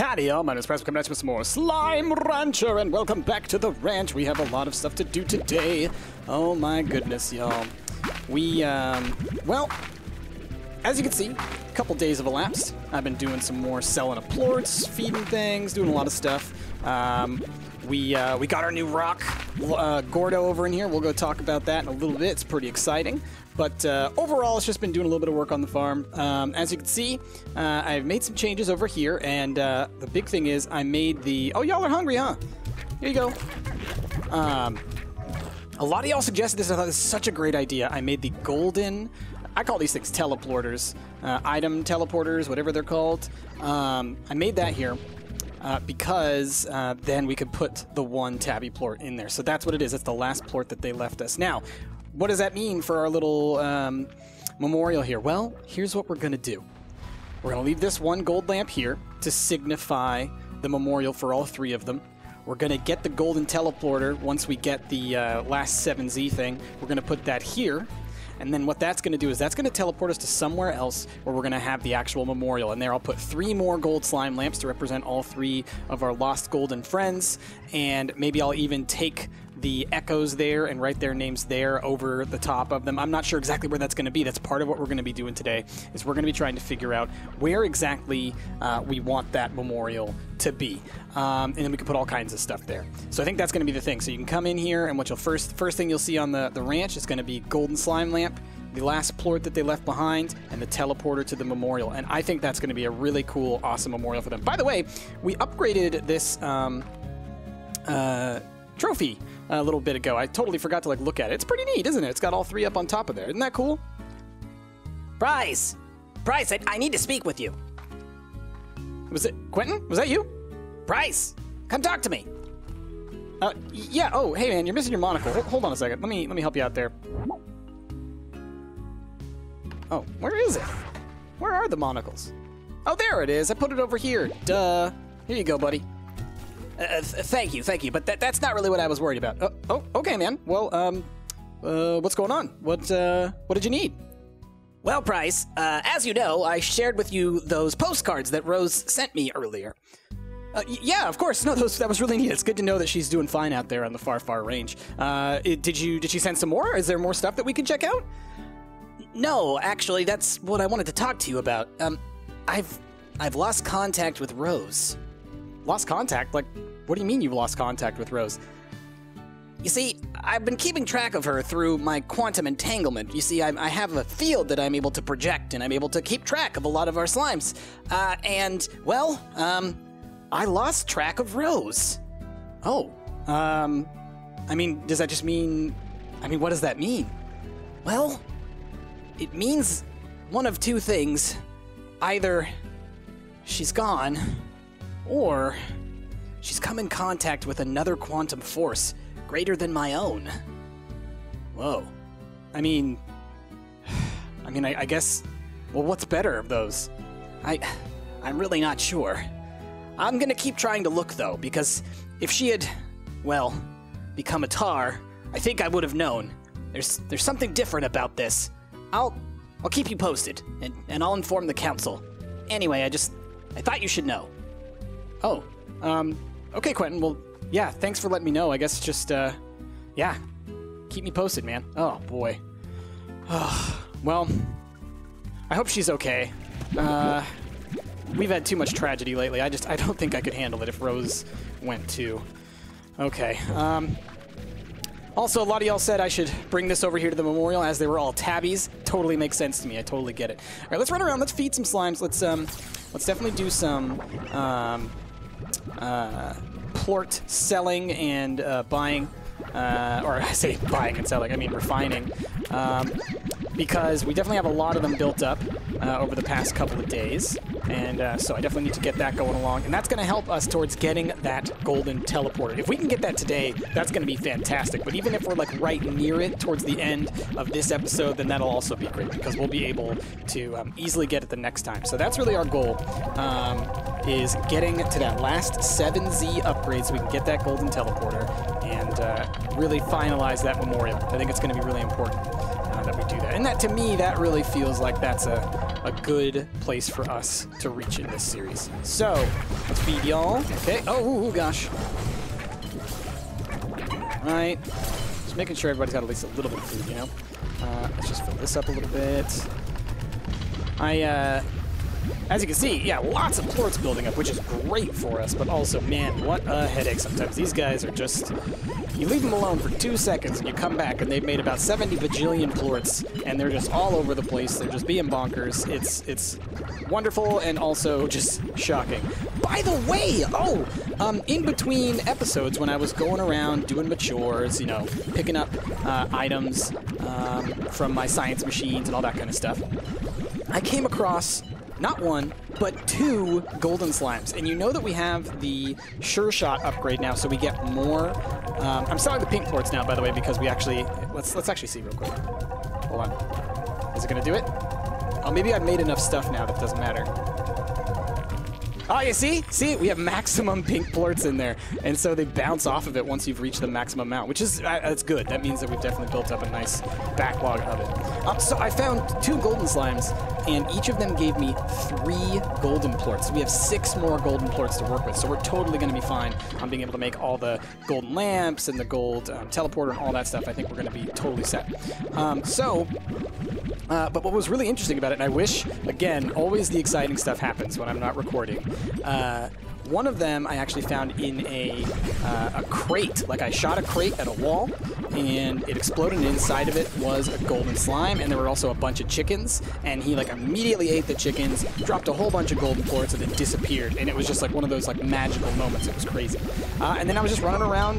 Howdy, y'all. My name is Press. Coming at you with some more Slime Rancher, and welcome back to the ranch. We have a lot of stuff to do today. Oh my goodness, y'all. We, well, as you can see, a couple days have elapsed. I've been doing some more selling of plorts, feeding things, doing a lot of stuff. We got our new rock, Gordo, over in here. We'll go talk about that in a little bit. It's pretty exciting. But overall, it's just been doing a little bit of work on the farm. As you can see, I've made some changes over here, and the big thing is I made the... Oh, y'all are hungry, huh? Here you go. A lot of y'all suggested this. I thought this is such a great idea. I made the golden... I call these things teleporters, item teleporters, whatever they're called. I made that here. Because then we could put the one tabby plort in there. So that's what it is. It's the last plort that they left us. Now, what does that mean for our little memorial here? Well, here's what we're going to do. We're going to leave this one gold lamp here to signify the memorial for all three of them. We're going to get the golden teleporter once we get the last 7Z thing. We're going to put that here. And then what that's going to do is that's going to teleport us to somewhere else where we're going to have the actual memorial. And there I'll put 3 more gold slime lamps to represent all 3 of our lost golden friends. And maybe I'll even take the echoes there and write their names there over the top of them. I'm not sure exactly where that's going to be. That's part of what we're going to be doing today, is we're going to be trying to figure out where exactly we want that memorial to be. And then we can put all kinds of stuff there. So I think that's going to be the thing. So you can come in here, and what you'll first thing you'll see on the ranch is going to be golden slime lamp, the last plort that they left behind, and the teleporter to the memorial. And I think that's going to be a really cool, awesome memorial for them. By the way, we upgraded this trophy a little bit ago. I totally forgot to look at it. It's pretty neat, isn't it? It's got all 3 up on top of there. Isn't that cool? Bryce, I need to speak with you. Was it Quentin? Was that you? Bryce, come talk to me. Yeah. Oh, hey man, you're missing your monocle. Hold on a second. Let me help you out there. Oh, where is it? Where are the monocles? Oh, there it is. I put it over here. Duh. Here you go, buddy. Thank you, but that's not really what I was worried about. Oh, okay, man. Well, what's going on? What did you need? Well, Bryce, as you know, I shared with you those postcards that Rose sent me earlier. Yeah, of course. No, that was really neat. It's good to know that she's doing fine out there on the far range. Did she send some more? Is there more stuff that we can check out? No, actually, that's what I wanted to talk to you about. I've lost contact with Rose. Lost contact? Like, what do you mean you've lost contact with Rose? You see, I've been keeping track of her through my quantum entanglement. You see, I have a field that I'm able to project, and I'm able to keep track of a lot of our slimes. I lost track of Rose. Oh, I mean, does that just mean... I mean, what does that mean? Well, it means one of 2 things. Either she's gone, or she's come in contact with another quantum force greater than my own. Whoa. I mean, I guess, well, what's better of those? I'm really not sure. I'm gonna keep trying to look, though, because if she had, well, become a tar, I think I would have known. There's something different about this. I'll keep you posted, and I'll inform the council. Anyway, I thought you should know. Oh, okay, Quentin. Well, yeah, thanks for letting me know. I guess just, yeah, keep me posted, man. Oh, boy. Well, I hope she's okay. We've had too much tragedy lately. I don't think I could handle it if Rose went too. Okay, also, a lot of y'all said I should bring this over here to the memorial as they were all tabbies. Totally makes sense to me. I totally get it. All right, let's run around. Let's feed some slimes. Let's definitely do some plort selling and buying, or I say buying and selling, I mean refining, because we definitely have a lot of them built up over the past couple of days, and so I definitely need to get that going along, and that's going to help us towards getting that golden teleporter. If we can get that today, that's going to be fantastic, but even if we're right near it towards the end of this episode, then that'll also be great, because we'll be able to easily get it the next time. So that's really our goal, is getting to that last 7Z upgrade so we can get that golden teleporter and really finalize that memorial. I think it's going to be really important. that we do that. And that, to me, that really feels like that's a good place for us to reach in this series. So, let's feed y'all. Okay. Oh, gosh. All right. Just making sure everybody's got at least a little bit of food, you know? Let's just fill this up a little bit. As you can see, yeah, lots of plorts building up, which is great for us, but also, man, what a headache sometimes. These guys are just... You leave them alone for 2 seconds, and you come back, and they've made about 70 bajillion plorts, and they're just all over the place. They're just being bonkers. It's wonderful and also just shocking. By the way, in between episodes, when I was going around doing my chores, you know, picking up items from my science machines and all that kind of stuff, I came across not one, but 2 golden slimes. And you know that we have the Sure Shot upgrade now, so we get more. I'm selling the pink plorts now, by the way, because we actually... Let's actually see real quick. Hold on. Is it going to do it? Oh, maybe I've made enough stuff now that it doesn't matter. Oh, you see? See, we have maximum pink plorts in there, and so they bounce off of it once you've reached the maximum amount, which is that's good. That means that we've definitely built up a nice backlog of it. So I found 2 golden slimes, and each of them gave me 3 golden plorts. So we have 6 more golden plorts to work with, so we're totally going to be fine on being able to make all the golden lamps and the gold teleporter and all that stuff. I think we're going to be totally set. But what was really interesting about it, and I wish, again, always the exciting stuff happens when I'm not recording. One of them I actually found in a crate. Like, I shot a crate at a wall, and it exploded, and inside of it was a golden slime, and there were also a bunch of chickens, and he, like, immediately ate the chickens, dropped a whole bunch of golden plorts, and then disappeared, and it was just, like, one of those, like, magical moments. It was crazy. And then I was just running around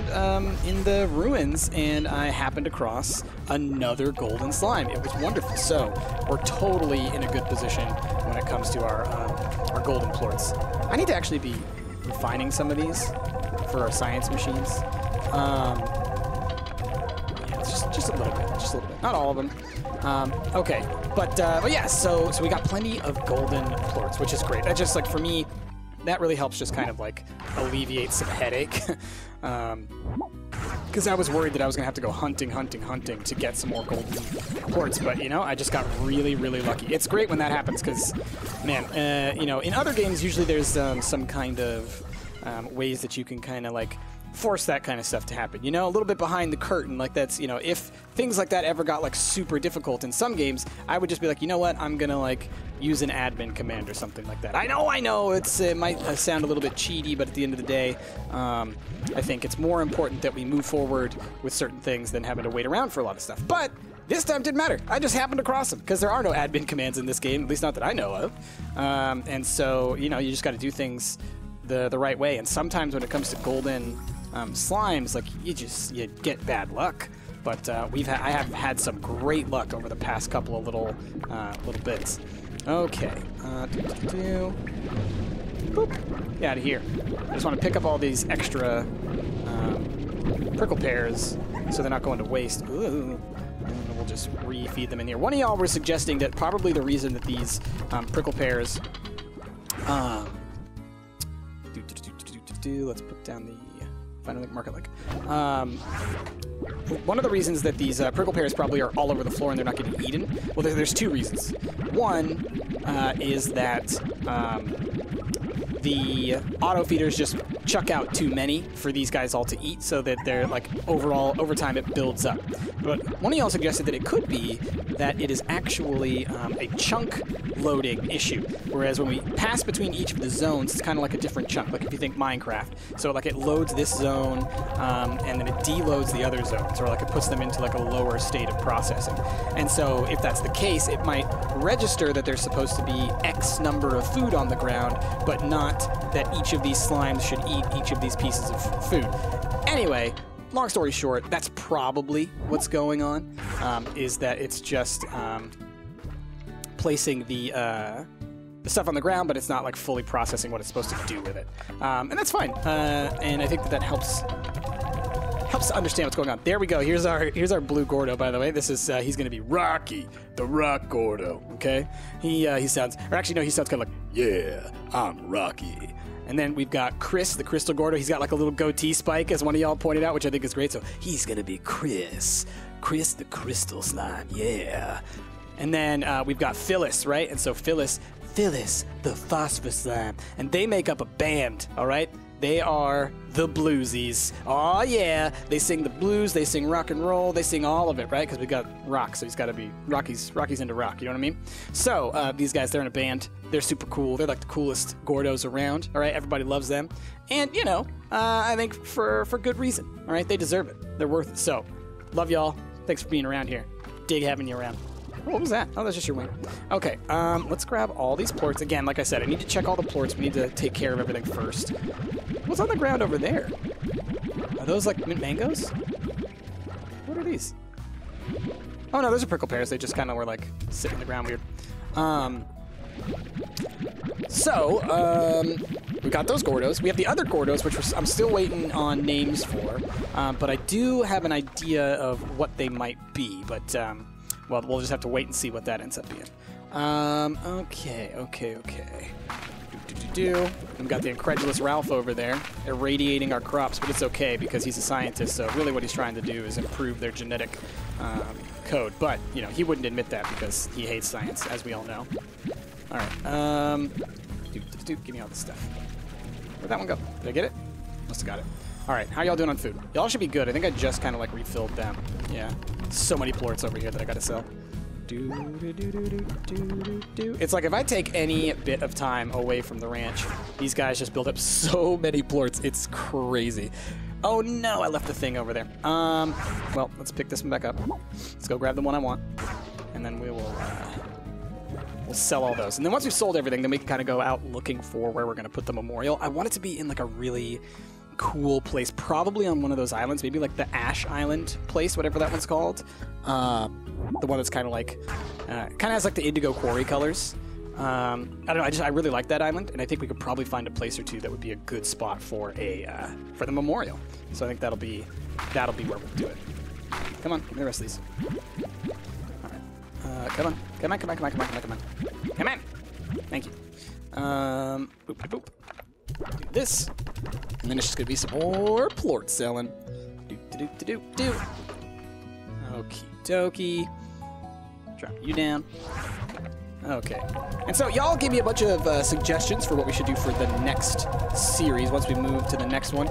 in the ruins, and I happened across another golden slime. It was wonderful. So we're totally in a good position when it comes to our golden plorts. I need to actually be refining some of these for our science machines. Yeah, just a little bit, not all of them. Okay, but yeah, so we got plenty of golden plorts, which is great. That just, like, for me, that really helps just kind of, like, alleviate some headache. Because I was worried that I was going to have to go hunting to get some more golden plorts, but, you know, I just got really, really lucky. It's great when that happens because, man, you know, in other games, usually there's some kind of ways that you can kind of, like, force that kind of stuff to happen, you know, a little bit behind the curtain. Like, that's, you know, if things like that ever got, like, super difficult in some games, I would just be like, you know what, I'm gonna, like, use an admin command or something like that. I know it might sound a little bit cheaty, but at the end of the day, I think it's more important that we move forward with certain things than having to wait around for a lot of stuff. But this time didn't matter. I just happened across them because there are no admin commands in this game, at least not that I know of. And so, you know, you just got to do things the right way. And sometimes when it comes to golden slimes, like, you get bad luck. But I have had some great luck over the past couple of little bits. Okay. Boop. Get out of here. I just want to pick up all these extra prickle pears so they're not going to waste. Ooh. And we'll just refeed them in here. One of y'all were suggesting that probably the reason that these prickle pears... let's put down the... Finally, market link. One of the reasons that these prickle pears probably are all over the floor and they're not getting eaten, well, there's 2 reasons. One is that the auto feeders just chuck out too many for these guys all to eat, so that they're, like, overall, over time, it builds up. But one of y'all suggested that it could be that it is actually a chunk loading issue, whereas when we pass between each of the zones, it's kind of like a different chunk, like if you think Minecraft. So, like, it loads this zone, and then it deloads the other zones, or, like, it puts them into, like, a lower state of processing. And so, if that's the case, it might register that there's supposed to be X number of food on the ground, but not that each of these slimes should eat each of these pieces of food. Anyway, long story short, that's probably what's going on, is that it's just placing the stuff on the ground, but it's not, like, fully processing what it's supposed to do with it. And that's fine. And I think that helps to understand what's going on. There we go. Here's our blue Gordo, by the way. This is he's going to be Rocky, the Rock Gordo, okay? He sounds, or actually, no, he sounds kind of like, yeah, I'm Rocky. And then we've got Chris, the Crystal Gordo. He's got, like, a little goatee spike, as one of y'all pointed out, which I think is great. So he's going to be Chris, the crystal slime, yeah. And then we've got Phyllis, right? And so Phyllis, the phosphor slime. And they make up a band, all right? They are the Bluesies. Oh, yeah. They sing the blues. They sing rock and roll. They sing all of it, right? Because we got rock, so he's got to be... Rocky's into rock, you know what I mean? So these guys, they're in a band. They're super cool. They're like the coolest Gordos around, all right? Everybody loves them. And, you know, I think for good reason, all right? They deserve it. They're worth it. So, love y'all. Thanks for being around here. Dig having you around. What was that? Oh, that's just your wing. Okay, let's grab all these plorts. Again, like I said, I need to check all the plorts. We need to take care of everything first. What's on the ground over there? Are those like mint mangoes? What are these? Oh no, those are prickle pears. They just kind of were like sitting on the ground weird. We got those Gordos. We have the other Gordos, which I'm still waiting on names for. But I do have an idea of what they might be. But, well, we'll just have to wait and see what that ends up being. Okay. We've got the incredulous Ralph over there irradiating our crops, but it's okay because he's a scientist, so really what he's trying to do is improve their genetic code. But, you know, he wouldn't admit that because he hates science, as we all know. All right. Give me all this stuff. Where'd that one go? Did I get it? Must have got it. All right. How y'all doing on food? Y'all should be good. I think I just kind of like refilled them. Yeah. So many plorts over here that I got to sell. It's like if I take any bit of time away from the ranch, these guys just build up so many plorts. It's crazy. Oh no, I left the thing over there. Well, let's pick this one back up. Let's go grab the one I want, and then we will we'll sell all those. And then once we've sold everything, then we can kind of go out looking for where we're going to put the memorial. I want it to be in like a really cool place, probably on one of those islands, maybe like the Ash Island place, whatever that one's called. The one that's kind of like, kind of has like the indigo quarry colors. I don't know, I really like that island, and I think we could probably find a place or two that would be a good spot for the memorial. So I think that'll be where we'll do it. Come on, give me the rest of these. All right, come on. Come on. Thank you. Boop. Do this, and then it's just gonna be some more plort selling. Do. Okie dokie. Drop you down. Okay. And so y'all gave me a bunch of suggestions for what we should do for the next series once we move to the next one.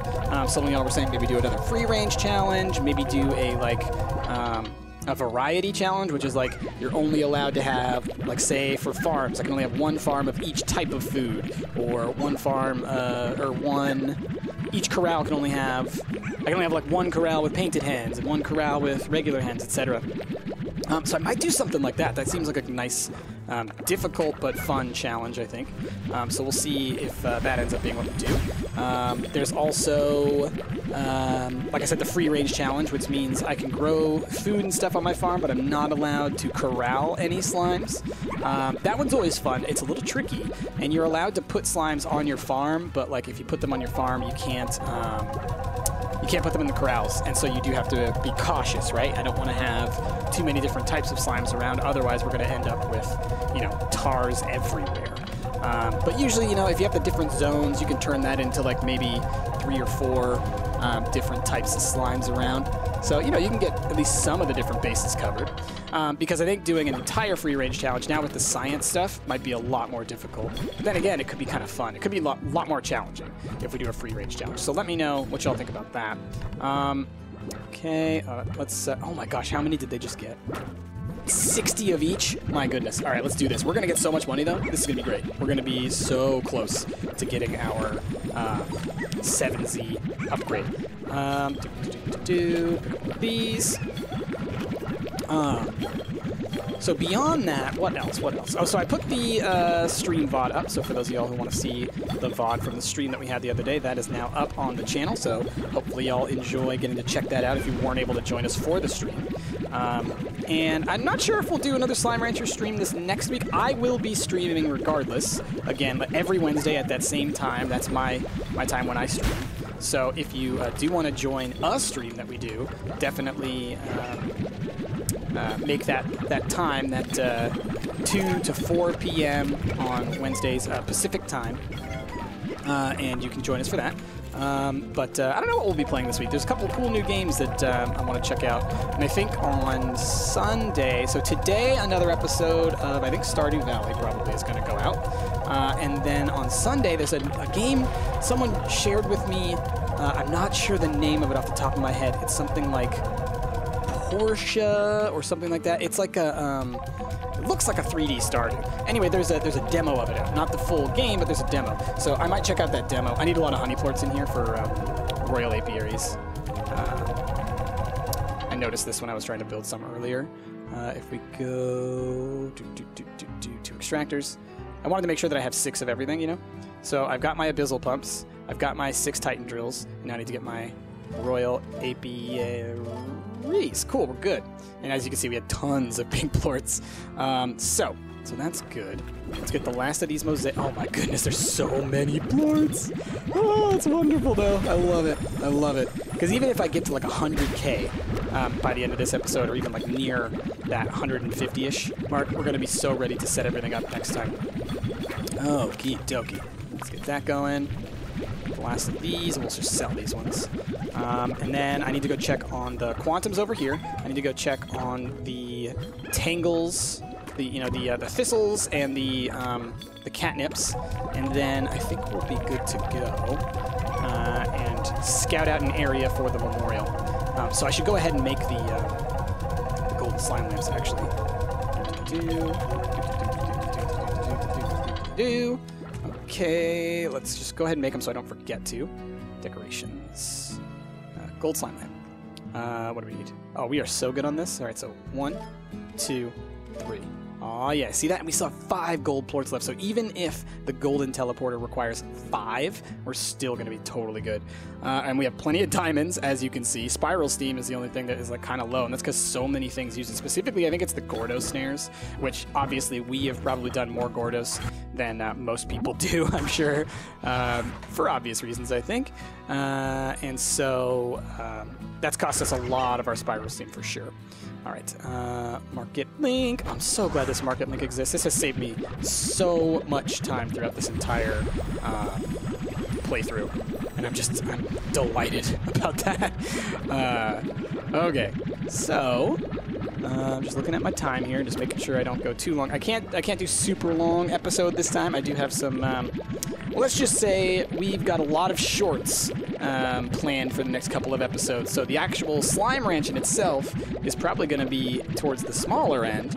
Some of y'all were saying maybe do another free range challenge, maybe do a variety challenge, which is like you're only allowed to have, like, say for farms, I can only have one farm of each type of food, or one farm each corral can only have, I can only have like one corral with painted hens and one corral with regular hens, etc. So I might do something like that. That seems like a nice, difficult but fun challenge, I think. So we'll see if that ends up being what we do. There's also, like I said, the free range challenge, which means I can grow food and stuff on my farm, but I'm not allowed to corral any slimes. That one's always fun. It's a little tricky, and you're allowed to put slimes on your farm, but like if you put them on your farm, you can't put them in the corrals, and so you do have to be cautious, right? I don't want to have too many different types of slimes around, otherwise we're going to end up with, tars everywhere. But usually, if you have the different zones, you can turn that into like maybe 3 or 4 different types of slimes around. So, you can get at least some of the different bases covered. Because I think doing an entire free range challenge now with the science stuff might be a lot more difficult. But then again, it could be kind of fun. It could be a lot more challenging if we do a free range challenge. So let me know what y'all think about that. Okay, let's, oh my gosh, how many did they just get? 60 of each? My goodness. All right, let's do this. We're going to get so much money, though. This is going to be great. We're going to be so close to getting our 7Z upgrade. These. So beyond that, what else? Oh, so I put the stream VOD up. So for those of y'all who want to see the VOD from the stream that we had the other day, that is now up on the channel. So hopefully y'all enjoy getting to check that out if you weren't able to join us for the stream. And I'm not sure if we'll do another Slime Rancher stream this next week. I will be streaming regardless. Again, every Wednesday at that same time. That's my time when I stream. So if you do want to join a stream that we do, definitely make that time, that 2 to 4 p.m. on Wednesdays Pacific time. And you can join us for that. But I don't know what we'll be playing this week. There's a couple of cool new games that I want to check out. And I think on Sunday, so today, another episode of, I think, Stardew Valley probably is going to go out. And then on Sunday, there's a game someone shared with me. I'm not sure the name of it off the top of my head. It's something like Porsche or something like that. It's like a... it looks like a 3D Stardew. Anyway, there's a demo of it out. Not the full game, but there's a demo. So I might check out that demo. I need a lot of honeyplorts in here for royal apiaries. I noticed this when I was trying to build some earlier. If we go to extractors, I wanted to make sure that I have 6 of everything, you know? So I've got my abyssal pumps. I've got my 6 titan drills. And now I need to get my royal apiaries. Cool, we're good. And as you can see, we had tons of pink plorts. So that's good. Let's get the last of these mosaic. Oh my goodness, there's so many plorts. Oh, it's wonderful though. I love it. I love it. Because even if I get to like 100K by the end of this episode, or even like near that 150-ish mark, we're going to be so ready to set everything up next time. Okie dokie. Let's get that going. The last of these, and we'll just sell these ones. And then I need to go check on the quantums over here. I need to go check on the tangles, the thistles and the catnips, and then I think we'll be good to go and scout out an area for the memorial. So I should go ahead and make the golden slime lamps actually. Okay, let's just go ahead and make them so I don't forget to. Decorations. Gold slime lamp. What do we need? Oh, we are so good on this. All right, so 1, 2, 3. Oh yeah, see that? We still have 5 gold plorts left. So even if the golden teleporter requires 5, we're still going to be totally good. And we have plenty of diamonds, as you can see. Spiral steam is the only thing that is like kind of low, and that's because so many things use it. Specifically, I think it's the Gordo snares, which obviously we have probably done more Gordos than most people do, I'm sure, for obvious reasons, I think. And so that's cost us a lot of our spiral steam for sure. All right, market link. I'm so glad this market link exists. This has saved me so much time throughout this entire playthrough, and I'm delighted about that. Okay, so I'm just looking at my time here, just making sure I don't go too long. I can't do super long episode this time. I do have some. Let's just say we've got a lot of shorts planned for the next couple of episodes. So the actual slime ranch in itself is probably going to be towards the smaller end,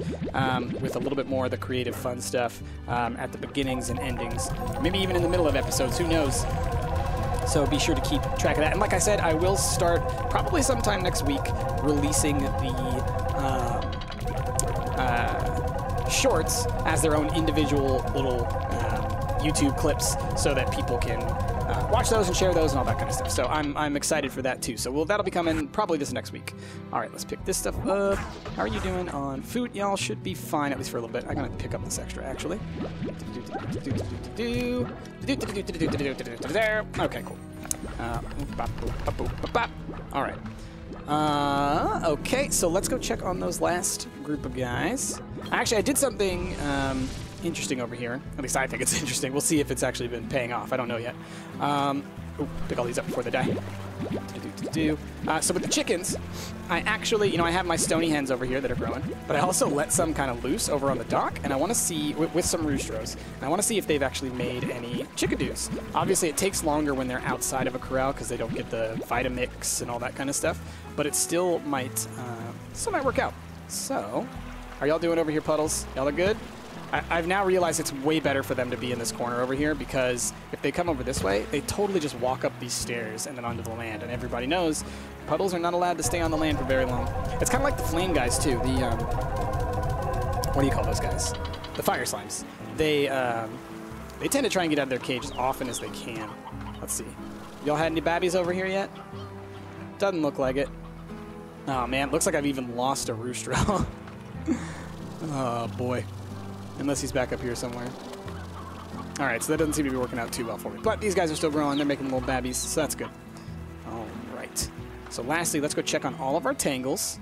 with a little bit more of the creative fun stuff at the beginnings and endings. Maybe even in the middle of episodes, who knows? So be sure to keep track of that. And like I said, I will start probably sometime next week releasing the shorts as their own individual little YouTube clips so that people can watch those and share those and all that kind of stuff. So I'm excited for that too. So that'll be coming probably this next week. All right, let's pick this stuff up. How are you doing on food? Y'all should be fine, at least for a little bit. I'm going to pick up this extra, actually. Okay, cool. All right. Okay, so let's go check on those last group of guys. Actually, I did something interesting over here. At least I think it's interesting. We'll see if it's actually been paying off. I don't know yet. Pick all these up before they die. So with the chickens, I actually, I have my stony hens over here that are growing, but I also let some kind of loose over on the dock, and I want to see, with some roostros, and I want to see if they've actually made any chickadoos. Obviously, it takes longer when they're outside of a corral because they don't get the Vitamix and all that kind of stuff, but it still might work out. So, are y'all doing over here, Puddles? Y'all are good? I've now realized it's way better for them to be in this corner over here, because if they come over this way, they totally just walk up these stairs and then onto the land. And everybody knows puddles are not allowed to stay on the land for very long. It's kind of like the flame guys, too. The, what do you call those guys? The fire slimes. They tend to try and get out of their cage as often as they can. Let's see. Y'all had any babbies over here yet? Doesn't look like it. Oh, man. Looks like I've even lost a roostro. Oh, boy. Unless he's back up here somewhere. All right, so that doesn't seem to be working out too well for me. But these guys are still growing. They're making little babbies, so that's good. All right. So lastly, let's go check on all of our tangles,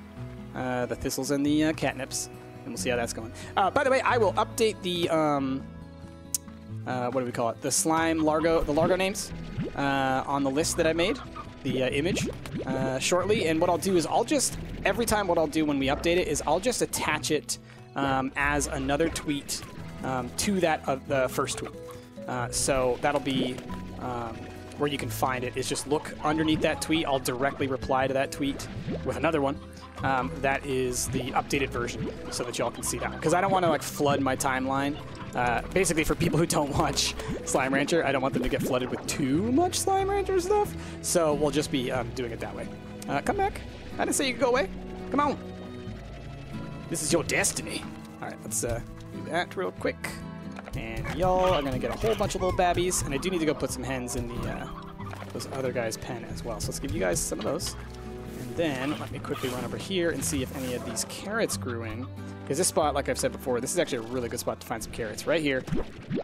the thistles and the catnips, and we'll see how that's going. By the way, I will update the what do we call it? The slime Largo, the Largo names on the list that I made, the image, shortly. And what I'll do is every time what I'll do when we update it is I'll just attach it as another tweet to that the first tweet. So that'll be where you can find it, is just look underneath that tweet. I'll directly reply to that tweet with another one. That is the updated version, so that y'all can see that. Because I don't want to like flood my timeline. Basically, for people who don't watch Slime Rancher, I don't want them to get flooded with too much Slime Rancher stuff. So we'll just be doing it that way. Come back. I didn't say you could go away. Come on. This is your destiny. All right, let's do that real quick. And y'all are going to get a whole bunch of little babbies. And I do need to go put some hens in those other guys' pen as well. So let's give you guys some of those. And then let me quickly run over here and see if any of these carrots grew in. Because this spot, like I've said before, this is actually a really good spot to find some carrots. Right here.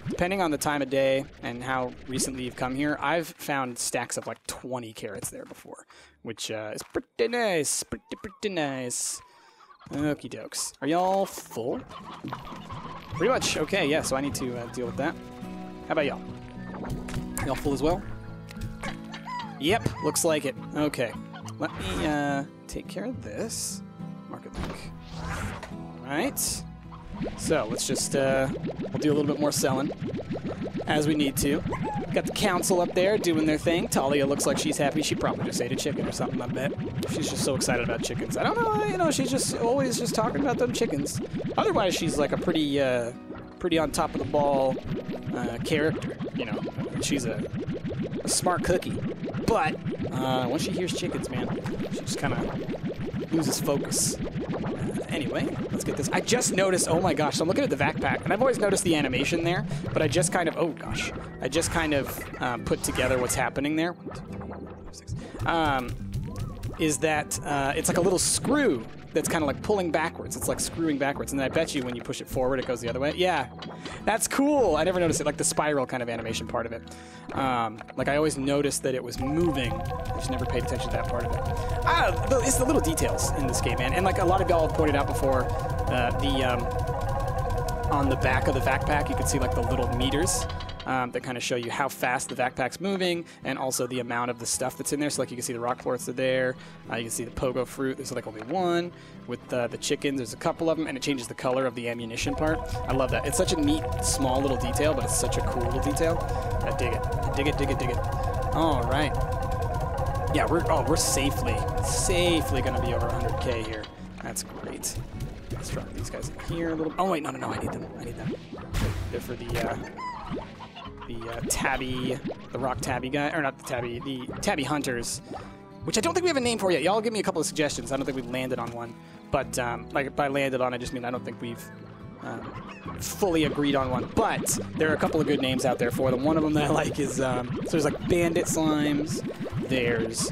Depending on the time of day and how recently you've come here, I've found stacks of like 20 carrots there before. Which is pretty nice. Pretty nice. Okie dokes. Are y'all full? Pretty much. Okay, yeah, so I need to deal with that. How about y'all? Y'all full as well? Yep, looks like it. Okay. Let me take care of this. Market link. Alright. So, let's just we'll do a little bit more selling as we need to. Got the council up there doing their thing. Talia looks like she's happy. She probably just ate a chicken or something, I bet. She's just so excited about chickens. I don't know, you know, she's just always just talking about them chickens. Otherwise, she's like a pretty on top of the ball character, you know. She's a smart cookie. But once she hears chickens, man, she just kind of loses focus. Anyway, let's get this. I just noticed, oh my gosh, so I'm looking at the backpack, and I've always noticed the animation there, but I just kind of, oh gosh, I just kind of put together what's happening there. 1, 2, 3, 4, 5, 6. Is that it's like a little screw that's kind of like pulling backwards. It's like screwing backwards, and then I bet you when you push it forward, it goes the other way. Yeah, that's cool. I never noticed it, like the spiral kind of animation part of it. Like I always noticed that it was moving. I just never paid attention to that part of it. It's the little details in this game, man. And like a lot of y'all have pointed out before, on the back of the backpack, you can see like the little meters. That kind of show you how fast the backpack's moving, and also the amount of the stuff that's in there. So like you can see the rock florets are there. You can see the pogo fruit. There's like only one. With the chickens, there's a couple of them, and it changes the color of the ammunition part. I love that. It's such a neat, small little detail, but it's such a cool little detail. I dig it. I dig it, dig it, dig it. All right. Yeah, we're safely gonna be over 100K here. That's great. Let's drop these guys in here a little. Oh wait, no, I need them. They're for the rock tabby guy, or not the tabby hunters, which I don't think we have a name for yet. Y'all give me a couple of suggestions. I don't think we've landed on one, but like by landed on, I just mean I don't think we've fully agreed on one. But there are a couple of good names out there for them. One of them that I like is so there's like bandit slimes. There's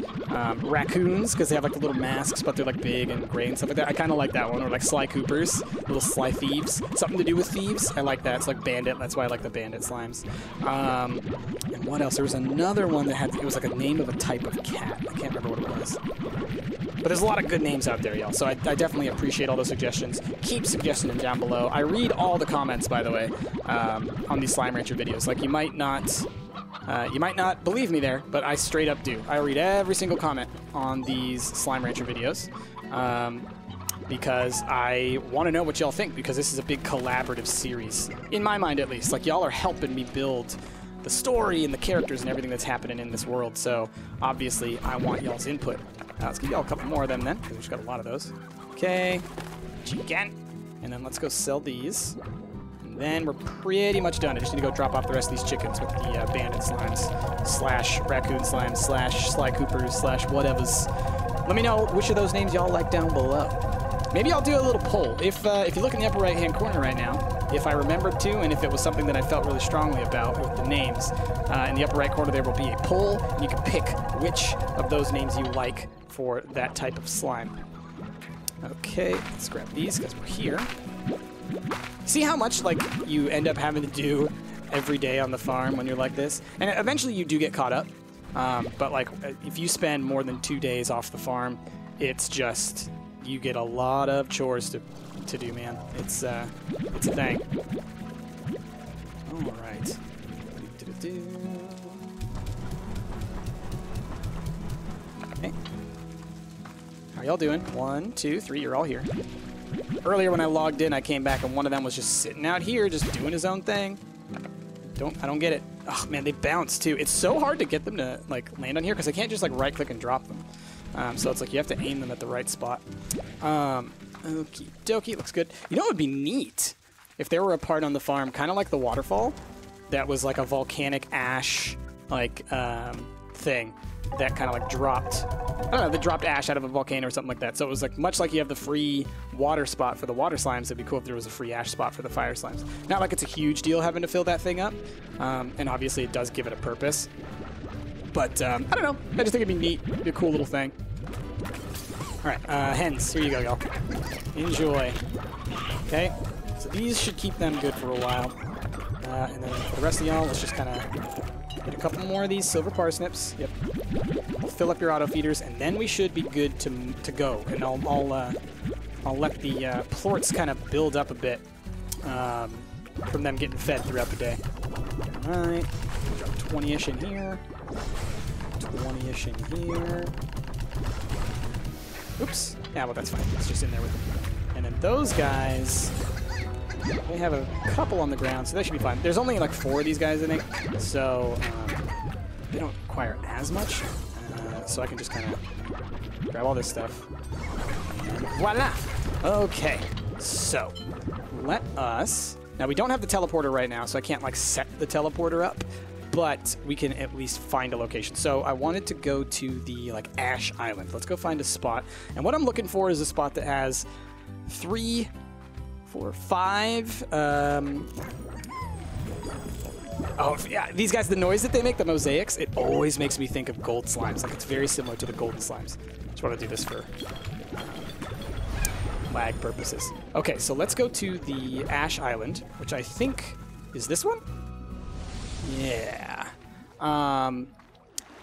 raccoons, because they have like the little masks, but they're like big and gray and stuff like that. I kind of like that one. Or like sly coopers, little sly thieves. Something to do with thieves. I like that. It's like bandit. That's why I like the bandit slimes. And what else? There was another one that had, it was like a name of a type of cat. I can't remember what it was. But there's a lot of good names out there, y'all. So I definitely appreciate all those suggestions. Keep suggesting them down below. I read all the comments, by the way, on these Slime Rancher videos. Like, you might not believe me there, but I straight up do. I read every single comment on these Slime Rancher videos because I want to know what y'all think, because this is a big collaborative series. In my mind, at least. Like, y'all are helping me build the story and the characters and everything that's happening in this world, so obviously I want y'all's input. Let's give y'all a couple more of them then, because we've just got a lot of those. Okay, chicken. And then let's go sell these. Then we're pretty much done. I just need to go drop off the rest of these chickens with the bandit slimes, slash raccoon slimes, slash sly coopers, slash whatevers. Let me know which of those names y'all like down below. Maybe I'll do a little poll. If you look in the upper right-hand corner right now, if I remembered to, and if it was something that I felt really strongly about with the names, in the upper right corner there will be a poll, and you can pick which of those names you like for that type of slime. Okay, let's grab these because we're here. See how much, like, you end up having to do every day on the farm when you're like this? And eventually you do get caught up. But, like, if you spend more than 2 days off the farm, it's just, you get a lot of chores to do, man. It's a thing. All right. Okay. How are y'all doing? 1, 2, 3. You're all here. Earlier when I logged in, I came back and one of them was just sitting out here, just doing his own thing. I don't get it. Oh man, they bounce too. It's so hard to get them to like land on here because I can't just like right click and drop them. So it's like you have to aim them at the right spot. Okie dokie, looks good. You know what would be neat? If there were a part on the farm, kind of like the waterfall, that was like a volcanic ash like thing that kind of like dropped, I don't know, that dropped ash out of a volcano or something like that. So it was like much like you have the free water spot for the water slimes. It'd be cool if there was a free ash spot for the fire slimes. Not like it's a huge deal having to fill that thing up, and obviously it does give it a purpose. But I don't know. I just think it'd be neat. It'd be a cool little thing. All right, hens. Here you go, y'all. Enjoy. Okay. So these should keep them good for a while. And then for the rest of y'all, let's just kind of get a couple more of these silver parsnips. Yep. Fill up your auto feeders, and then we should be good to go. And I'll let the plorts kind of build up a bit from them getting fed throughout the day. All right. Drop 20-ish in here. 20-ish in here. Oops. Yeah, well, that's fine. It's just in there with them. And then those guys, they have a couple on the ground, so that should be fine. There's only like 4 of these guys, I think, so they don't require as much. So I can just kind of grab all this stuff. And voila! Okay, so let us... Now, we don't have the teleporter right now, so I can't like set the teleporter up, but we can at least find a location. So I wanted to go to the like Ash Island. Let's go find a spot. And what I'm looking for is a spot that has 3, 4, 5. Oh, yeah, these guys, the noise that they make, the mosaics, it always makes me think of gold slimes. Like, it's very similar to the golden slimes. Just want to do this for lag purposes. Okay, so let's go to the Ash Island, which I think is this one? Yeah.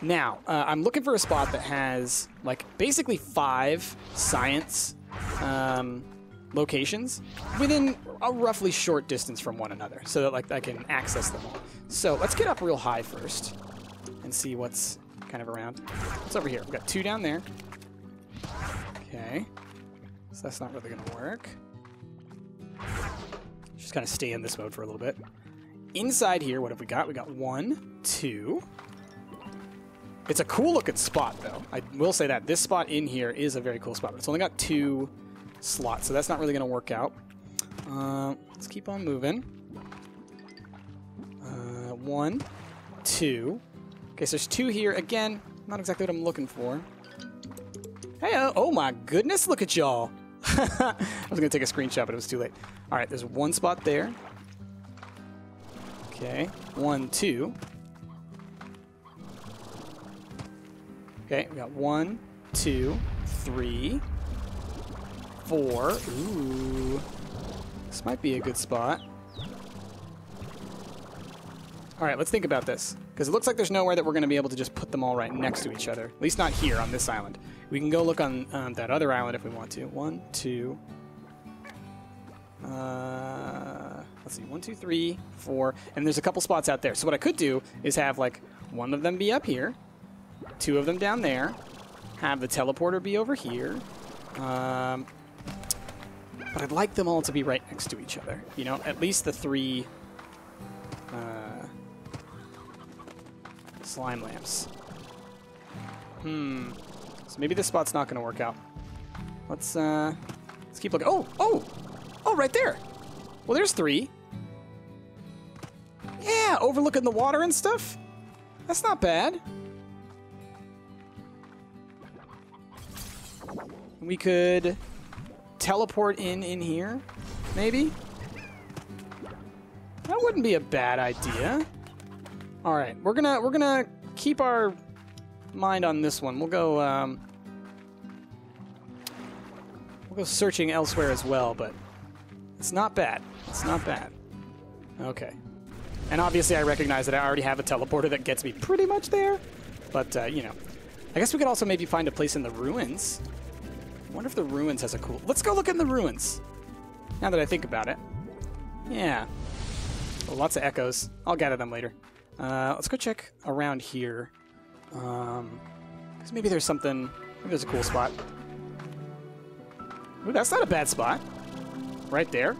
Now, I'm looking for a spot that has, like, basically 5 science locations within a roughly short distance from one another so that like I can access them all. So let's get up real high first and see what's kind of around. What's over here? We've got 2 down there. Okay. So that's not really going to work. Just kind of stay in this mode for a little bit. Inside here, what have we got? We got 1, 2. It's a cool looking spot though. I will say that. This spot in here is a very cool spot, but it's only got 2 slots, so that's not really going to work out. Let's keep on moving. 1, 2. Okay, so there's 2 here. Again, not exactly what I'm looking for. Hey, oh my goodness, look at y'all. I was going to take a screenshot, but it was too late. All right, there's 1 spot there. Okay, 1, 2. Okay, we got 1, 2, 3, 4. Ooh. This might be a good spot. All right, let's think about this. Because it looks like there's nowhere that we're going to be able to just put them all right next to each other. At least not here on this island. We can go look on that other island if we want to. 1, 2. Let's see. 1, 2, 3, 4. And there's a couple spots out there. So what I could do is have like one of them be up here. 2 of them down there. Have the teleporter be over here. But I'd like them all to be right next to each other. You know, at least the 3 slime lamps. So maybe this spot's not going to work out. Let's keep looking. Oh, right there. Well, there's 3. Yeah, overlooking the water and stuff. That's not bad. We could teleport in here, maybe? That wouldn't be a bad idea. All right, we're gonna keep our mind on this one. We'll go searching elsewhere as well, but it's not bad. It's not bad. Okay. And obviously I recognize that I already have a teleporter that gets me pretty much there, but you know. I guess we could also maybe find a place in the ruins. I wonder if the ruins has a cool... Let's go look in the ruins, now that I think about it. Yeah. Oh, lots of echoes. I'll gather them later. Let's go check around here. 'Cause maybe there's something. Maybe there's a cool spot. Ooh, that's not a bad spot. Right there.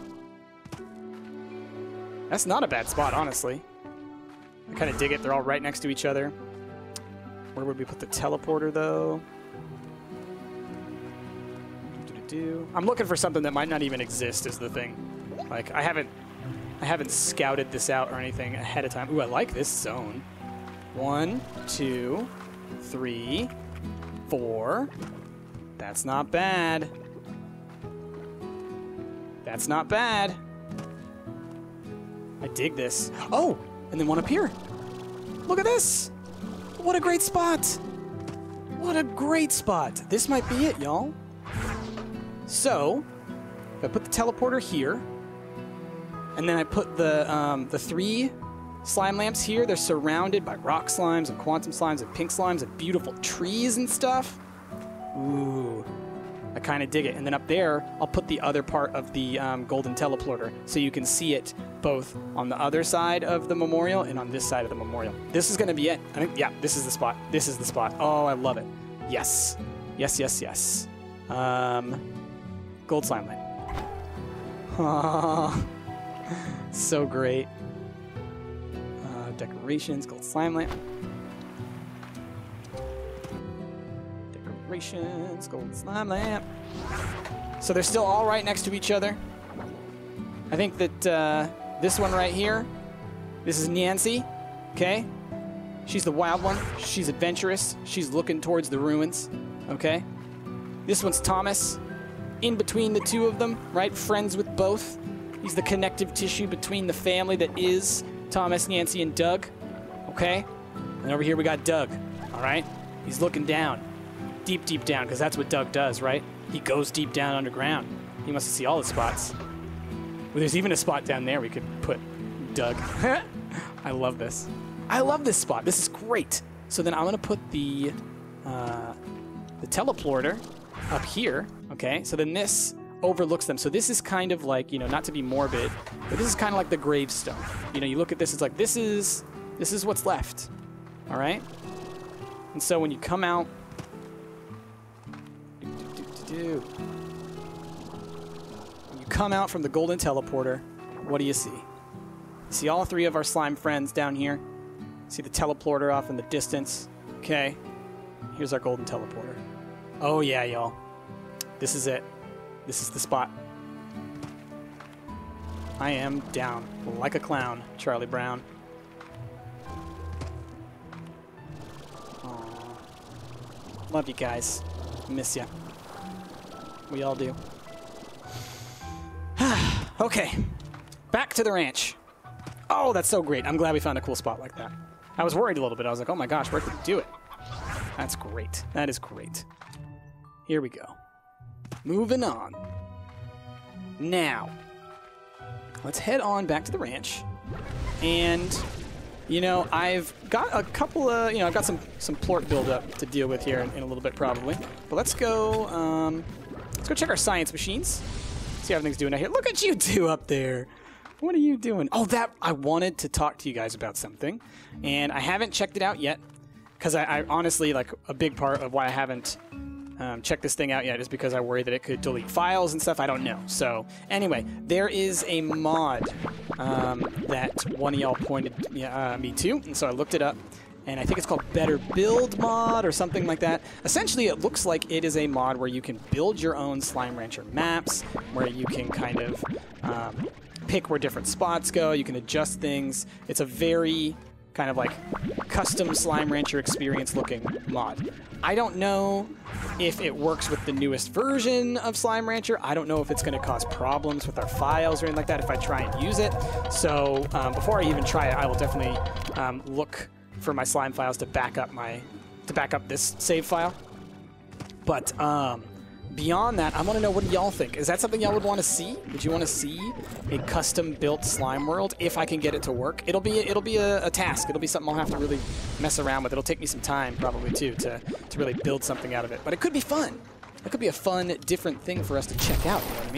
That's not a bad spot, honestly. I kind of dig it. They're all right next to each other. Where would we put the teleporter, though? I'm looking for something that might not even exist, is the thing. Like, I haven't scouted this out or anything ahead of time. Ooh, I like this zone. 1, 2, 3, 4. That's not bad. That's not bad. I dig this. Oh, and then one up here. Look at this. What a great spot. What a great spot. This might be it, y'all. So, if I put the teleporter here, and then I put the 3 slime lamps here, they're surrounded by rock slimes and quantum slimes and pink slimes and beautiful trees and stuff. Ooh, I kind of dig it. And then up there, I'll put the other part of the golden teleporter so you can see it both on the other side of the memorial and on this side of the memorial. This is going to be it. I think, yeah, this is the spot. This is the spot. Oh, I love it. Yes. Yes, yes, yes. Gold slime lamp. Aww. So great. Decorations, gold slime lamp. Decorations, gold slime lamp. So they're still all right next to each other. I think that this one right here, this is Nancy, okay? She's the wild one. She's adventurous. She's looking towards the ruins, okay? This one's Thomas. In between the two of them, right? Friends with both. He's the connective tissue between the family that is Thomas, Nancy, and Doug. Okay? And over here we got Doug. All right? He's looking down. Deep, deep down, because that's what Doug does, right? He goes deep down underground. He wants to see all the spots. Well, there's even a spot down there we could put Doug. I love this. I love this spot. This is great. So then I'm going to put the teleporter up here, okay? So then this overlooks them. So this is kind of like, you know, not to be morbid, but this is kind of like the gravestone. You know, you look at this, it's like, this is what's left, all right? And so when you come out, when you come out from the golden teleporter, what do you see? You see all 3 of our slime friends down here. See the teleporter off in the distance. Okay, here's our golden teleporter. Oh yeah, y'all. This is it. This is the spot. I am down like a clown, Charlie Brown. Aww. Love you guys. Miss ya. We all do. Okay. Back to the ranch. Oh, that's so great. I'm glad we found a cool spot like that. I was worried a little bit. I was like, oh my gosh, where could we do it? That's great. That is great. Here we go. Moving on. Now, let's head on back to the ranch. And, you know, I've got a couple of, you know, I've got some plort buildup to deal with here in a little bit probably. But let's go check our science machines. See how everything's doing out here. Look at you two up there. What are you doing? Oh, I wanted to talk to you guys about something. And I haven't checked it out yet. Because I honestly, like, a big part of why I haven't checked this thing out yet is because I worry that it could delete files and stuff. I don't know. So, anyway, there is a mod that one of y'all pointed me to. And so I looked it up. And I think it's called Better Build Mod or something like that. Essentially, it looks like it is a mod where you can build your own Slime Rancher maps, where you can kind of pick where different spots go. You can adjust things. It's a very kind of like custom Slime Rancher experience looking mod. I don't know if it works with the newest version of Slime Rancher. I don't know if it's going to cause problems with our files or anything like that if I try and use it. So before I even try it, I will definitely look for my slime files to back up this save file. But beyond that, I want to know, what do y'all think? Is that something y'all would want to see? Would you want to see a custom-built slime world if I can get it to work? It'll be a task. It'll be something I'll have to really mess around with. It'll take me some time probably too to really build something out of it. But it could be fun. It could be a fun, different thing for us to check out. You know what I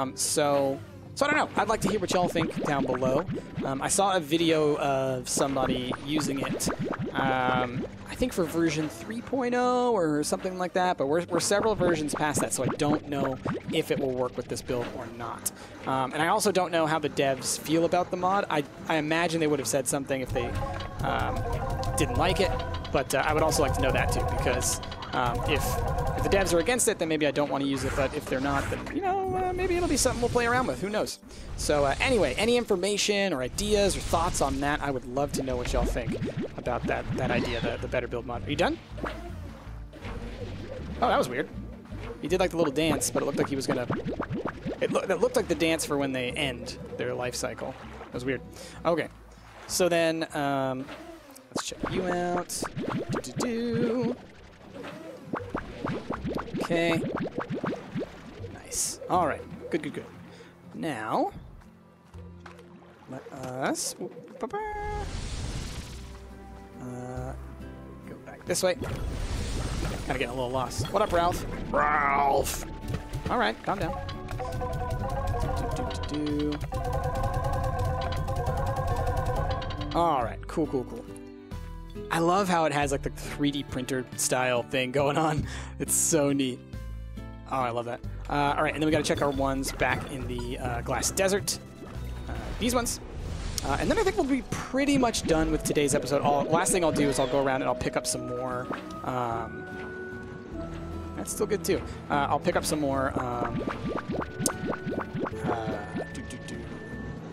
mean? So So I don't know. I'd like to hear what y'all think down below. I saw a video of somebody using it, I think for version 3.0 or something like that, but we're several versions past that, so I don't know if it will work with this build or not. And I also don't know how the devs feel about the mod. I imagine they would have said something if they didn't like it, but I would also like to know that too, because if the devs are against it, then maybe I don't want to use it, but if they're not, then, you know, maybe it'll be something we'll play around with. Who knows? So anyway, any information or ideas or thoughts on that, I would love to know what y'all think about that idea, the better build mod. Are you done? Oh, that was weird. He did like the little dance, but it looked like he was going to... It looked like the dance for when they end their life cycle. That was weird. Okay. So then, let's check you out. Okay. Nice. All right. Good, good, good. Now, let us go back this way. Kind of getting a little lost. What up, Ralph? Ralph! All right, calm down. All right, cool, cool, cool. I love how it has like the 3D printer style thing going on. It's so neat. Oh, I love that. All right, and then we got to check our ones back in the glass desert. These ones. And then I think we'll be pretty much done with today's episode. Last thing I'll do is I'll go around and I'll pick up some more. That's still good too. I'll pick up some more.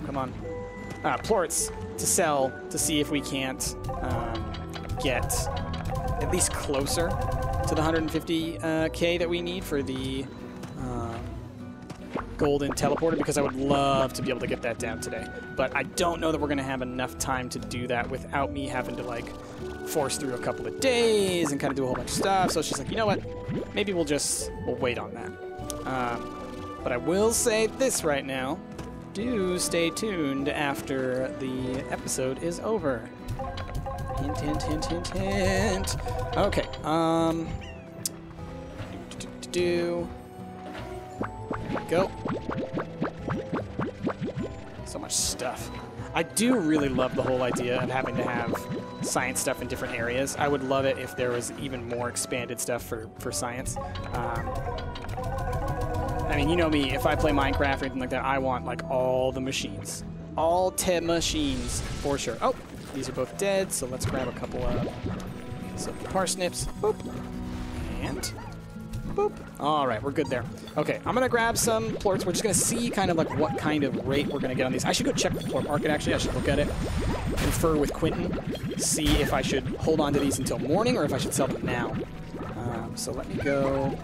Come on. Plorts to sell to see if we can't get at least closer to the 150K that we need for the golden teleporter, because I would love to be able to get that down today. But I don't know that we're going to have enough time to do that without me having to like force through a couple of days and kind of do a whole bunch of stuff. So it's just like, you know what? Maybe we'll wait on that. But I will say this right now. Do stay tuned after the episode is over. Hint, hint, hint, hint, hint. Okay. There we go. So much stuff. I do really love the whole idea of having to have science stuff in different areas. I would love it if there was even more expanded stuff for science. I mean, you know me, if I play Minecraft or anything like that, I want like all the machines. All 10 machines, for sure. Oh, these are both dead, so let's grab a couple of some parsnips. Boop. And boop. All right, we're good there. Okay, I'm gonna grab some plorts. We're just gonna see kind of like what kind of rate we're gonna get on these. I should go check the plort market, actually. I should look at it, confer with Quentin, see if I should hold on to these until morning or if I should sell them now. So let me go.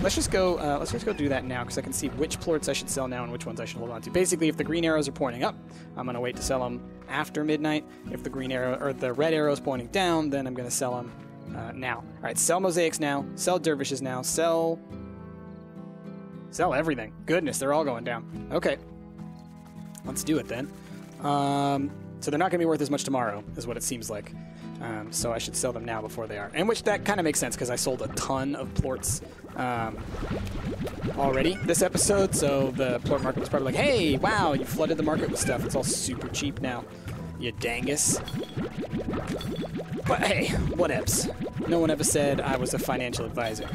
Let's just go do that now, because I can see which plorts I should sell now and which ones I should hold on to. Basically, if the green arrows are pointing up, I'm going to wait to sell them after midnight. If the green arrow or the red arrow is pointing down, then I'm going to sell them now. All right, sell mosaics now, sell dervishes now, sell everything. Goodness, they're all going down. Okay, let's do it then. So they're not going to be worth as much tomorrow, is what it seems like. So I should sell them now before they are. And which that kind of makes sense, because I sold a ton of plorts already this episode. So the plort market was probably like, hey, wow, you flooded the market with stuff. It's all super cheap now, you dangus. But hey, whatevs. No one ever said I was a financial advisor.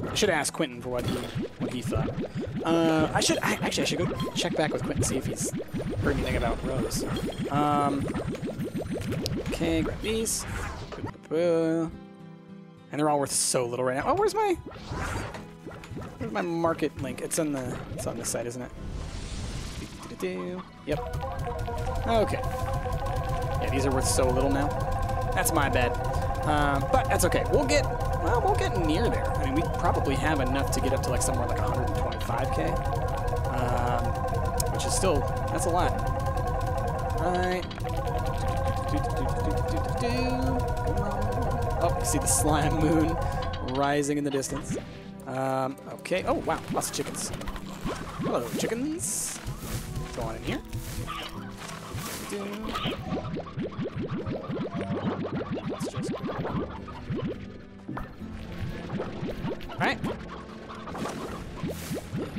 I should have asked Quentin for what he thought. I should go check back with Quentin, see if he's heard anything about Rose. Okay, grab these. And they're all worth so little right now. Oh, where's my market link? It's on the site, isn't it? Yep. Okay. Yeah, these are worth so little now. That's my bad. But that's okay. We'll get near there. I mean, we probably have enough to get up to like somewhere like 125K. Which is still, that's a lot. All right. Oh, you see the slime moon rising in the distance. Okay. Oh, wow. Lots of chickens. Hello, chickens. Go on in here. Let's just... All right.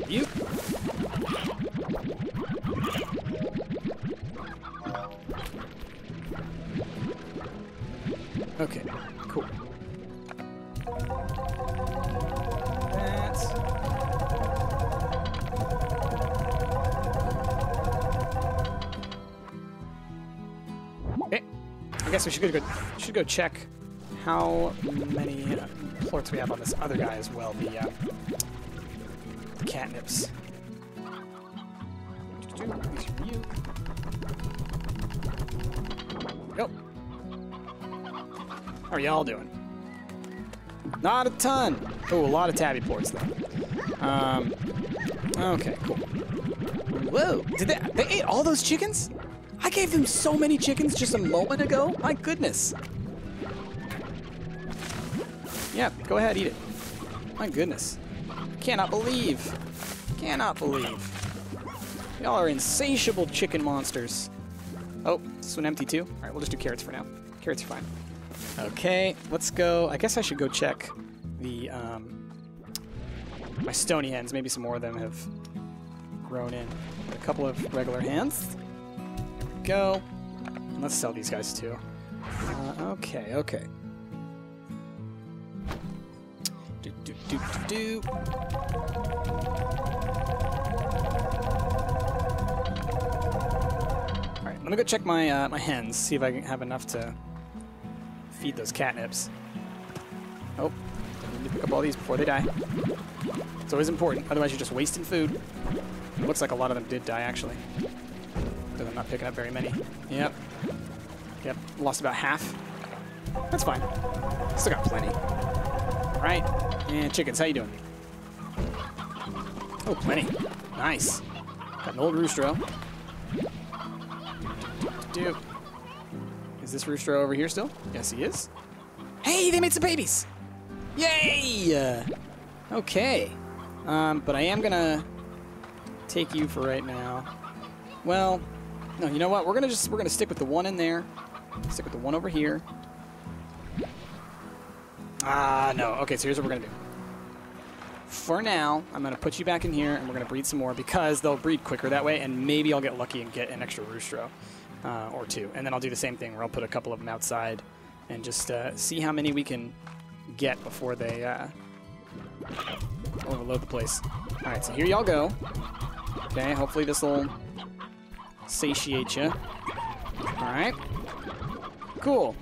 You. I guess we should go check how many plorts we have on this other guy as well, the catnips. Go. How are y'all doing? Not a ton. Oh, a lot of tabby plorts though. Okay, cool. Whoa! Did they ate all those chickens? I gave them so many chickens just a moment ago. My goodness. Yeah, go ahead, eat it. My goodness. Cannot believe. Cannot believe. Y'all are insatiable chicken monsters. Oh, this one empty too? Alright, we'll just do carrots for now. Carrots are fine. Okay, let's go. I guess I should go check the, my stony hens. Maybe some more of them have grown in. A couple of regular hens. There we go. And let's sell these guys too. Okay. Do. Alright, let me go check my my hens, see if I can have enough to feed those catnips. Oh, I need to pick up all these before they die. It's always important, otherwise you're just wasting food. It looks like a lot of them did die, actually. But I'm not picking up very many. Yep, lost about half. That's fine. Still got plenty. Alright, and chickens, how you doing? Oh, plenty. Nice. Got an old roostro. Is this rooster over here still? Yes, he is. Hey, they made some babies! Yay! Okay. But I am gonna take you for right now. Well, no, you know what? We're gonna stick with the one in there. Stick with the one over here. No. Okay, so here's what we're gonna do. For now, I'm gonna put you back in here, and we're gonna breed some more because they'll breed quicker that way, and maybe I'll get lucky and get an extra roostro. Or two. And then I'll do the same thing where I'll put a couple of them outside and just see how many we can get before they overload the place. Alright, so here y'all go. Okay, hopefully this will satiate you. Alright. Cool.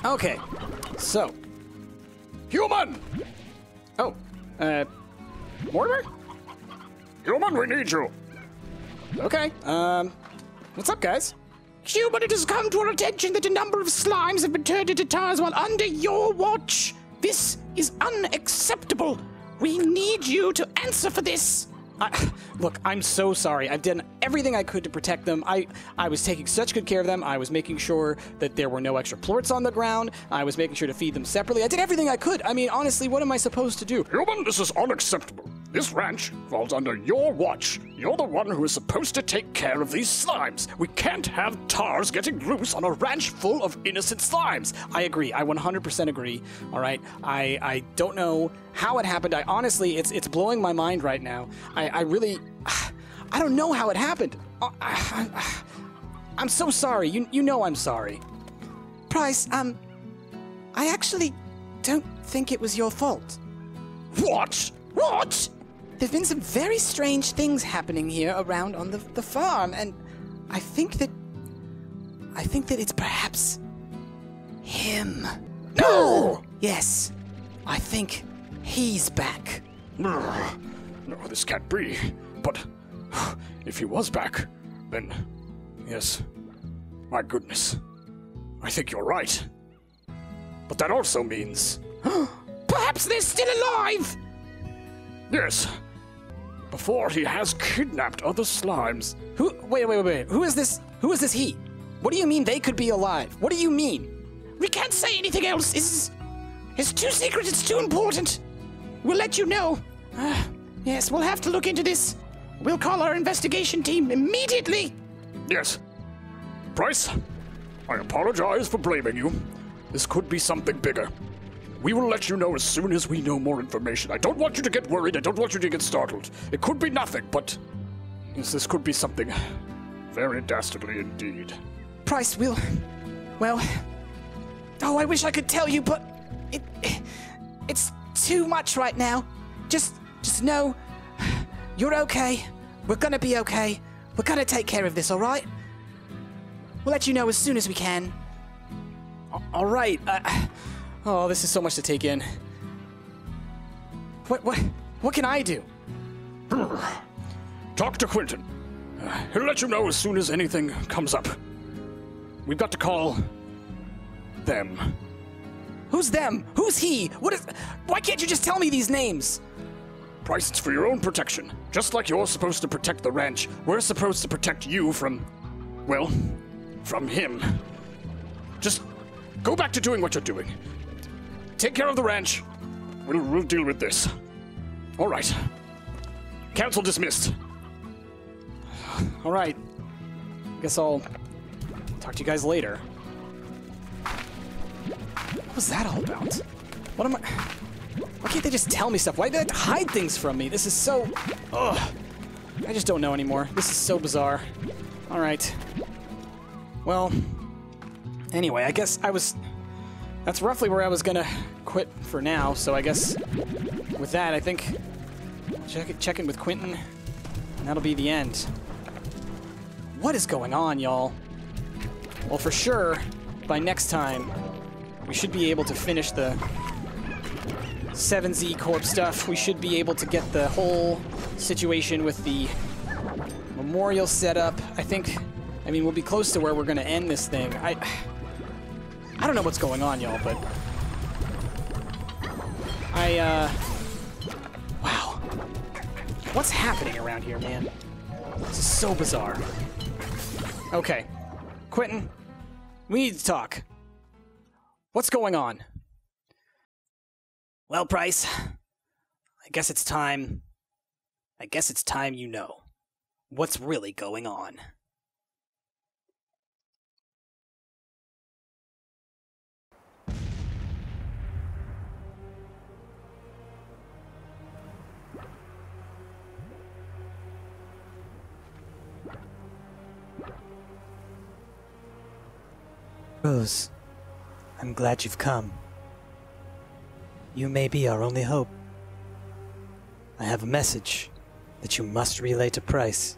Okay, so. Human! Oh, Mortimer? Human, we need you. Okay, what's up, guys? Human, it has come to our attention that a number of slimes have been turned into tars while under your watch. This is unacceptable. We need you to answer for this. Look, I'm so sorry. I've done everything I could to protect them. I was taking such good care of them. I was making sure that there were no extra plorts on the ground. I was making sure to feed them separately. I did everything I could. I mean, honestly, what am I supposed to do? Human, this is unacceptable. This ranch falls under your watch. You're the one who is supposed to take care of these slimes. We can't have tars getting loose on a ranch full of innocent slimes. I agree. I 100% agree. All right. I don't know how it happened. I honestly, it's blowing my mind right now. I really, I don't know how it happened. I'm so sorry. You know I'm sorry. Price, I actually don't think it was your fault. What? What? There've been some very strange things happening here around on the farm, and I think that it's perhaps him. No! Yes, I think he's back. No, this can't be. But if he was back, then yes. My goodness. I think you're right. But that also means perhaps they're still alive! yes. Before he has kidnapped other slimes. Wait. Who is this he? What do you mean they could be alive? What do you mean? We can't say anything else. It's too secret. It's too important. We'll let you know. Yes, we'll have to look into this. We'll call our investigation team immediately. Yes. Price, I apologize for blaming you. This could be something bigger. We will let you know as soon as we know more information. I don't want you to get worried. I don't want you to get startled. It could be nothing, but yes, this could be something very dastardly indeed. Price, well, I wish I could tell you, but it's too much right now. Just know you're okay. We're gonna be okay. We're gonna take care of this, all right? We'll let you know as soon as we can. All right. Oh, this is so much to take in. What can I do? Talk to Quentin. He'll let you know as soon as anything comes up. We've got to call them. Who's them? Who's he? Why can't you just tell me these names? Bryce, it's for your own protection. Just like you're supposed to protect the ranch, we're supposed to protect you from, well, from him. Just go back to doing what you're doing. Take care of the ranch. We'll deal with this. All right. Council dismissed. All right. Guess I'll talk to you guys later. What was that all about? What am I... Why can't they just tell me stuff? Why do they have to hide things from me? This is so... Ugh. I just don't know anymore. This is so bizarre. All right. Well... Anyway, I guess I was... That's roughly where I was gonna quit for now, so I guess... With that, I think... Check in with Quentin, and that'll be the end. What is going on, y'all? Well, for sure, by next time, we should be able to finish the 7Z Corp stuff. We should be able to get the whole situation with the memorial set up. I mean, we'll be close to where we're gonna end this thing. I don't know what's going on, y'all, but wow. What's happening around here, man? This is so bizarre. Okay. Quentin, we need to talk. What's going on? Well, Price, I guess it's time you know what's really going on. Rose, I'm glad you've come. You may be our only hope. I have a message that you must relay to Price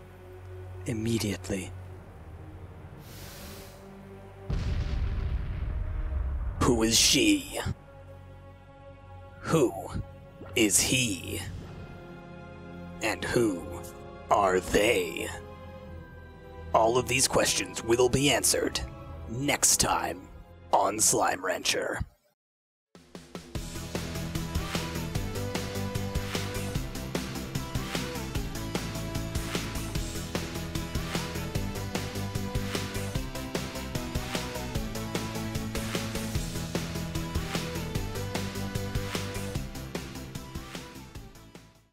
immediately. Who is she? Who is he? And who are they? All of these questions will be answered next time on Slime Rancher.